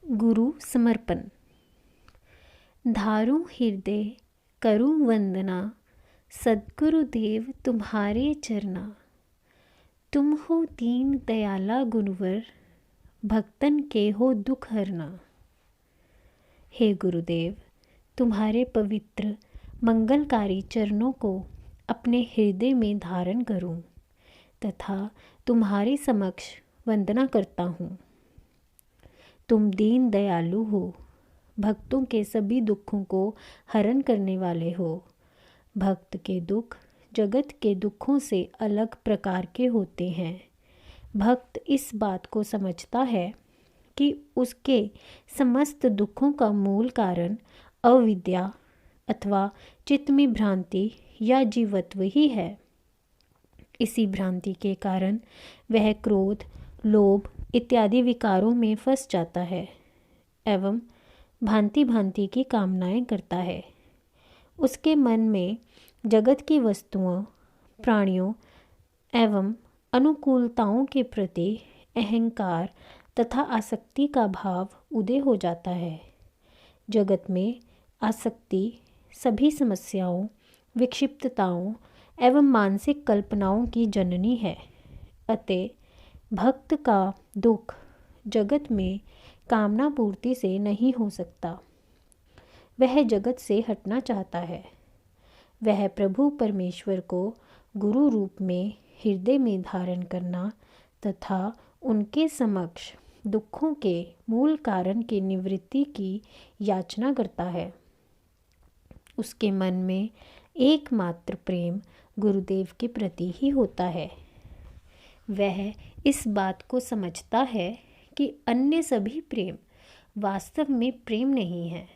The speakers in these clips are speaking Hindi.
गुरु समर्पण। धारू हृदय करूं वंदना, सद्गुरुदेव तुम्हारे चरना। तुम हो दीन दयाला गुरुवर, भक्तन के हो दुख हरना। हे गुरुदेव, तुम्हारे पवित्र मंगलकारी चरणों को अपने हृदय में धारण करूं तथा तुम्हारे समक्ष वंदना करता हूँ। तुम दीन दयालु हो, भक्तों के सभी दुखों को हरण करने वाले हो। भक्त के दुख जगत के दुखों से अलग प्रकार के होते हैं। भक्त इस बात को समझता है कि उसके समस्त दुखों का मूल कारण अविद्या अथवा चित्त में भ्रांति या जीवत्व ही है। इसी भ्रांति के कारण वह क्रोध, लोभ इत्यादि विकारों में फंस जाता है एवं भांति भांति की कामनाएं करता है। उसके मन में जगत की वस्तुओं, प्राणियों एवं अनुकूलताओं के प्रति अहंकार तथा आसक्ति का भाव उदय हो जाता है। जगत में आसक्ति सभी समस्याओं, विक्षिप्तताओं एवं मानसिक कल्पनाओं की जननी है। अतः भक्त का दुख जगत में कामना पूर्ति से नहीं हो सकता। वह जगत से हटना चाहता है। वह प्रभु परमेश्वर को गुरु रूप में हृदय में धारण करना तथा उनके समक्ष दुखों के मूल कारण की निवृत्ति की याचना करता है। उसके मन में एकमात्र प्रेम गुरुदेव के प्रति ही होता है। वह इस बात को समझता है कि अन्य सभी प्रेम वास्तव में प्रेम नहीं है,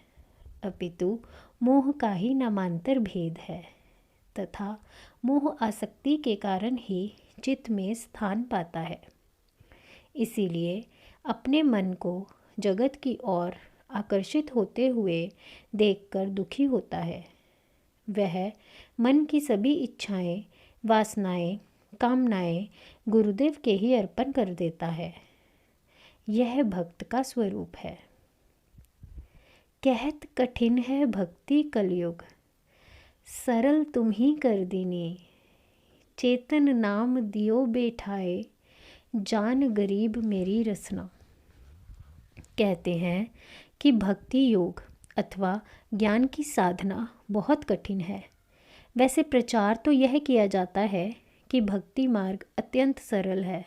अपितु मोह का ही नामांतर भेद है तथा मोह आसक्ति के कारण ही चित्त में स्थान पाता है। इसीलिए अपने मन को जगत की ओर आकर्षित होते हुए देखकर दुखी होता है। वह मन की सभी इच्छाएं, वासनाएं, कामनाएं गुरुदेव के ही अर्पण कर देता है। यह भक्त का स्वरूप है। कहत कठिन है भक्ति कलयुग, सरल तुम ही कर दीनी। चेतन नाम दियो बैठाए, जान गरीब मेरी रसना। कहते हैं कि भक्ति योग अथवा ज्ञान की साधना बहुत कठिन है। वैसे प्रचार तो यह किया जाता है कि भक्ति मार्ग अत्यंत सरल है,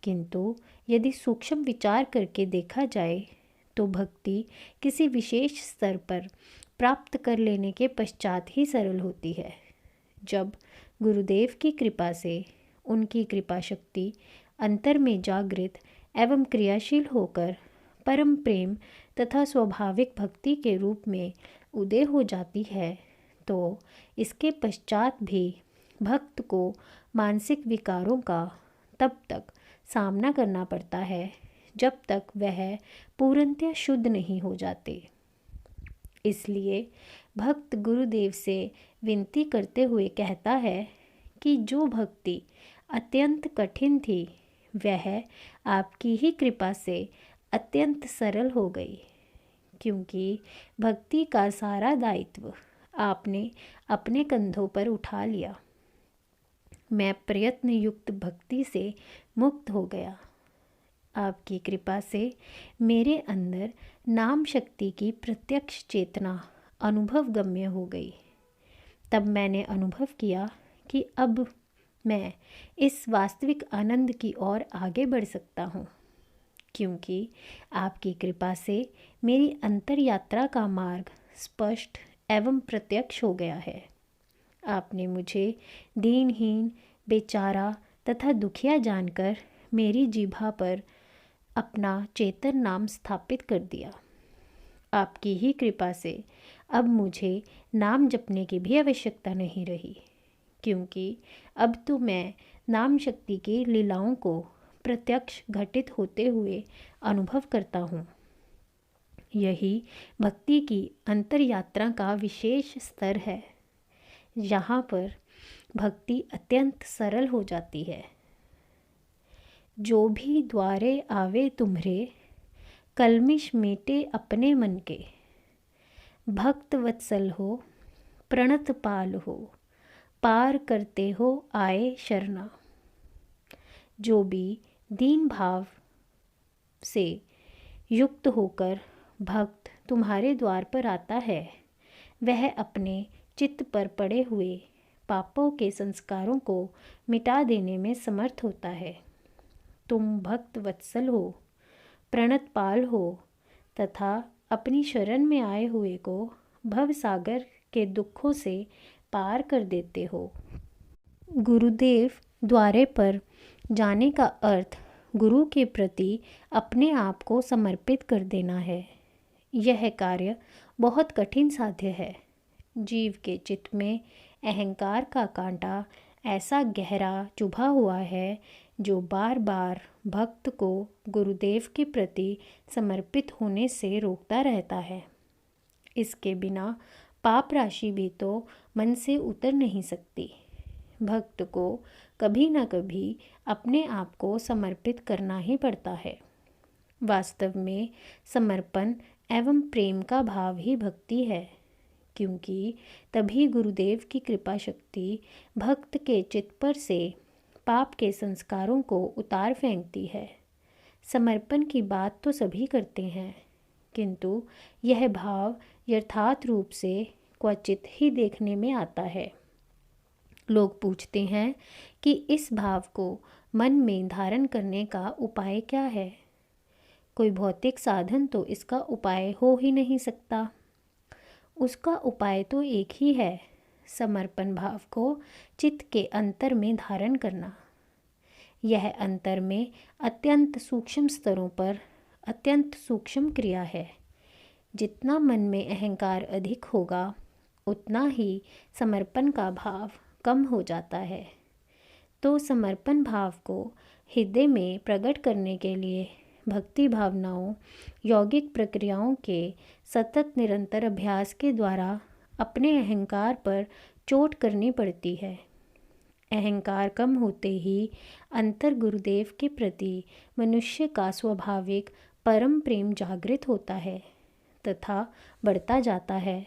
किंतु यदि सूक्ष्म विचार करके देखा जाए तो भक्ति किसी विशेष स्तर पर प्राप्त कर लेने के पश्चात ही सरल होती है। जब गुरुदेव की कृपा से उनकी कृपा शक्ति अंतर में जागृत एवं क्रियाशील होकर परम प्रेम तथा स्वाभाविक भक्ति के रूप में उदय हो जाती है, तो इसके पश्चात भी भक्त को मानसिक विकारों का तब तक सामना करना पड़ता है जब तक वह पूर्णतः शुद्ध नहीं हो जाते। इसलिए भक्त गुरुदेव से विनती करते हुए कहता है कि जो भक्ति अत्यंत कठिन थी वह आपकी ही कृपा से अत्यंत सरल हो गई, क्योंकि भक्ति का सारा दायित्व आपने अपने कंधों पर उठा लिया। मैं प्रयत्न युक्त भक्ति से मुक्त हो गया। आपकी कृपा से मेरे अंदर नाम शक्ति की प्रत्यक्ष चेतना अनुभव गम्य हो गई। तब मैंने अनुभव किया कि अब मैं इस वास्तविक आनंद की ओर आगे बढ़ सकता हूँ, क्योंकि आपकी कृपा से मेरी अंतर यात्रा का मार्ग स्पष्ट एवं प्रत्यक्ष हो गया है। आपने मुझे दीनहीन, बेचारा तथा दुखिया जानकर मेरी जिह्वा पर अपना चेतन नाम स्थापित कर दिया। आपकी ही कृपा से अब मुझे नाम जपने की भी आवश्यकता नहीं रही, क्योंकि अब तो मैं नाम शक्ति की लीलाओं को प्रत्यक्ष घटित होते हुए अनुभव करता हूँ। यही भक्ति की अंतर यात्रा का विशेष स्तर है, यहाँ पर भक्ति अत्यंत सरल हो जाती है। जो भी द्वारे आवे तुम्हरे, कल्मिश मेटे अपने मन के। भक्त वत्सल हो प्रणत पाल हो, पार करते हो आए शरणा। जो भी दीन भाव से युक्त होकर भक्त तुम्हारे द्वार पर आता है, वह अपने चित्त पर पड़े हुए पापों के संस्कारों को मिटा देने में समर्थ होता है। तुम भक्त वत्सल हो, प्रणत पाल हो तथा अपनी शरण में आए हुए को भव सागर के दुखों से पार कर देते हो। गुरुदेव द्वारे पर जाने का अर्थ गुरु के प्रति अपने आप को समर्पित कर देना है। यह कार्य बहुत कठिन साध्य है। जीव के चित्त में अहंकार का कांटा ऐसा गहरा चुभा हुआ है जो बार बार भक्त को गुरुदेव के प्रति समर्पित होने से रोकता रहता है। इसके बिना पाप राशि भी तो मन से उतर नहीं सकती। भक्त को कभी न कभी अपने आप को समर्पित करना ही पड़ता है। वास्तव में समर्पण एवं प्रेम का भाव ही भक्ति है, क्योंकि तभी गुरुदेव की कृपा शक्ति भक्त के चित्त पर से पाप के संस्कारों को उतार फेंकती है। समर्पण की बात तो सभी करते हैं, किंतु यह भाव यथार्थ रूप से क्वचित ही देखने में आता है। लोग पूछते हैं कि इस भाव को मन में धारण करने का उपाय क्या है। कोई भौतिक साधन तो इसका उपाय हो ही नहीं सकता। उसका उपाय तो एक ही है, समर्पण भाव को चित्त के अंतर में धारण करना। यह अंतर में अत्यंत सूक्ष्म स्तरों पर अत्यंत सूक्ष्म क्रिया है। जितना मन में अहंकार अधिक होगा, उतना ही समर्पण का भाव कम हो जाता है। तो समर्पण भाव को हृदय में प्रकट करने के लिए भक्ति भावनाओं, यौगिक प्रक्रियाओं के सतत निरंतर अभ्यास के द्वारा अपने अहंकार पर चोट करनी पड़ती है। अहंकार कम होते ही अंतर गुरुदेव के प्रति मनुष्य का स्वाभाविक परम प्रेम जागृत होता है तथा बढ़ता जाता है।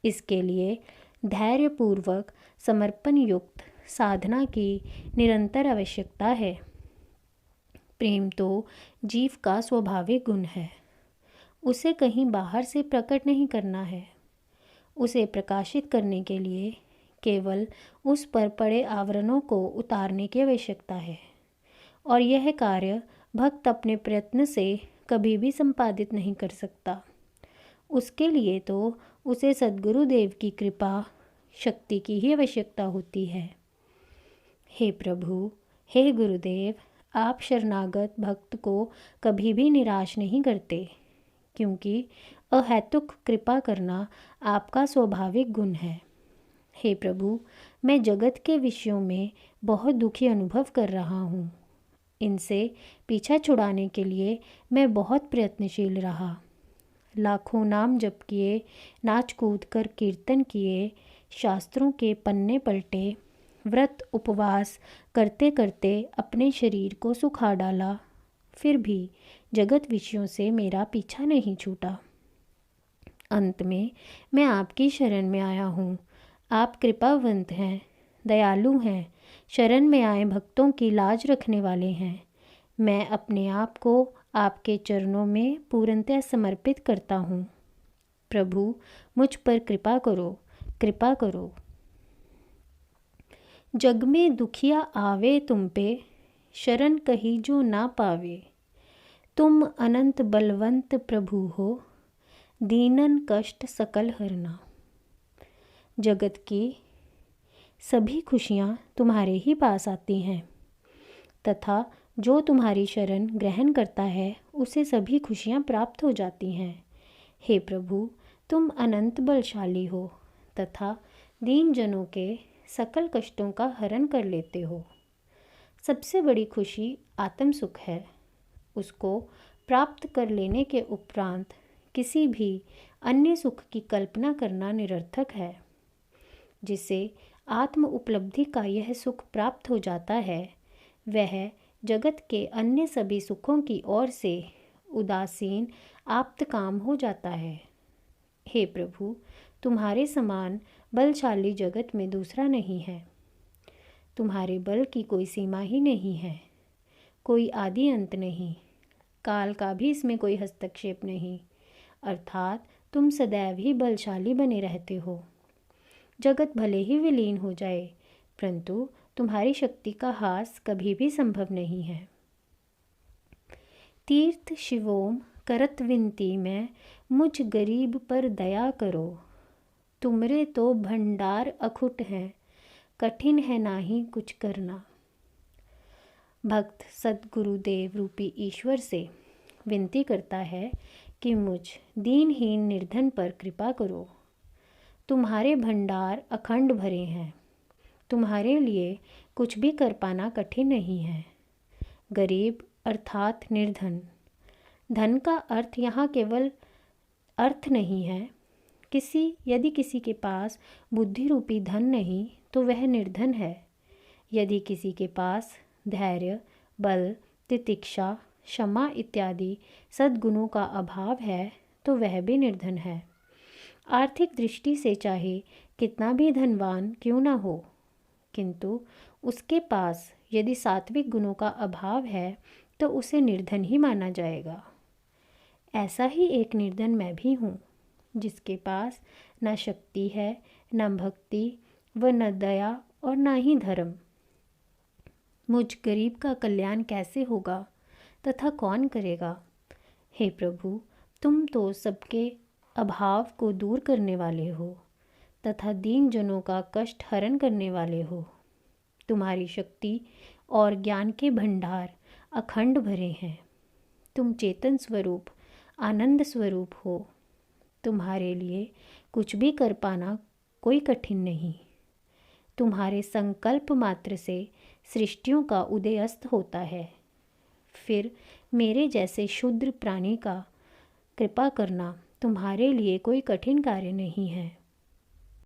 इसके लिए धैर्यपूर्वक समर्पण युक्त साधना की निरंतर आवश्यकता है। प्रेम तो जीव का स्वाभाविक गुण है। उसे कहीं बाहर से प्रकट नहीं करना है। उसे प्रकाशित करने के लिए केवल उस पर पड़े आवरणों को उतारने की आवश्यकता है, और यह कार्य भक्त अपने प्रयत्न से कभी भी संपादित नहीं कर सकता। उसके लिए तो उसे सद्गुरुदेव की कृपा शक्ति की ही आवश्यकता होती है। हे प्रभु, हे गुरुदेव, आप शरणागत भक्त को कभी भी निराश नहीं करते, क्योंकि अहैतुक कृपा करना आपका स्वाभाविक गुण है। हे प्रभु, मैं जगत के विषयों में बहुत दुखी अनुभव कर रहा हूँ। इनसे पीछा छुड़ाने के लिए मैं बहुत प्रयत्नशील रहा। लाखों नाम जप किए, नाच कूद कर कीर्तन किए, शास्त्रों के पन्ने पलटे, व्रत उपवास करते करते अपने शरीर को सुखा डाला, फिर भी जगत विषयों से मेरा पीछा नहीं छूटा। अंत में मैं आपकी शरण में आया हूँ। आप कृपावंत हैं, दयालु हैं, शरण में आए भक्तों की लाज रखने वाले हैं। मैं अपने आप को आपके चरणों में पूर्णतः समर्पित करता हूँ। प्रभु, मुझ पर कृपा करो, कृपा करो। जग में दुखिया आवे तुम पे, शरण कही जो ना पावे। तुम अनंत बलवंत प्रभु हो, दीनन कष्ट सकल हरना। जगत की सभी खुशियाँ तुम्हारे ही पास आती हैं, तथा जो तुम्हारी शरण ग्रहण करता है उसे सभी खुशियाँ प्राप्त हो जाती हैं। हे प्रभु, तुम अनंत बलशाली हो तथा दीन जनों के सकल कष्टों का हरण कर लेते हो। सबसे बड़ी खुशी आत्म सुख है। उसको प्राप्त कर लेने के उपरांत किसी भी अन्य सुख की कल्पना करना निरर्थक है। जिसे आत्म उपलब्धि का यह सुख प्राप्त हो जाता है, वह जगत के अन्य सभी सुखों की ओर से उदासीन आप्तकाम हो जाता है। हे प्रभु, तुम्हारे समान बलशाली जगत में दूसरा नहीं है। तुम्हारे बल की कोई सीमा ही नहीं है, कोई आदि अंत नहीं, काल का भी इसमें कोई हस्तक्षेप नहीं, अर्थात तुम सदैव ही बलशाली बने रहते हो। जगत भले ही विलीन हो जाए, परंतु तुम्हारी शक्ति का ह्रास कभी भी संभव नहीं है। तीर्थ शिवोम करत विनती में मुझ गरीब पर दया करो। तुमरे तो भंडार अखुट हैं, कठिन है नाही कुछ करना। भक्त सद्गुरुदेव रूपी ईश्वर से विनती करता है कि मुझ दीनहीन निर्धन पर कृपा करो। तुम्हारे भंडार अखंड भरे हैं, तुम्हारे लिए कुछ भी कर पाना कठिन नहीं है। गरीब अर्थात निर्धन। धन का अर्थ यहाँ केवल अर्थ नहीं है। यदि किसी के पास बुद्धि रूपी धन नहीं तो वह निर्धन है। यदि किसी के पास धैर्य, बल, तितिक्षा, क्षमा इत्यादि सद्गुणों का अभाव है तो वह भी निर्धन है। आर्थिक दृष्टि से चाहे कितना भी धनवान क्यों न हो, किंतु उसके पास यदि सात्विक गुणों का अभाव है तो उसे निर्धन ही माना जाएगा। ऐसा ही एक निर्धन मैं भी हूँ, जिसके पास न शक्ति है, न भक्ति व न दया और न ही धर्म। मुझ गरीब का कल्याण कैसे होगा तथा कौन करेगा? हे प्रभु, तुम तो सबके अभाव को दूर करने वाले हो तथा दीन जनों का कष्ट हरण करने वाले हो। तुम्हारी शक्ति और ज्ञान के भंडार अखंड भरे हैं। तुम चेतन स्वरूप, आनंद स्वरूप हो। तुम्हारे लिए कुछ भी कर पाना कोई कठिन नहीं। तुम्हारे संकल्प मात्र से सृष्टियों का उदय अस्त होता है। फिर मेरे जैसे शूद्र प्राणी का कृपा करना तुम्हारे लिए कोई कठिन कार्य नहीं है।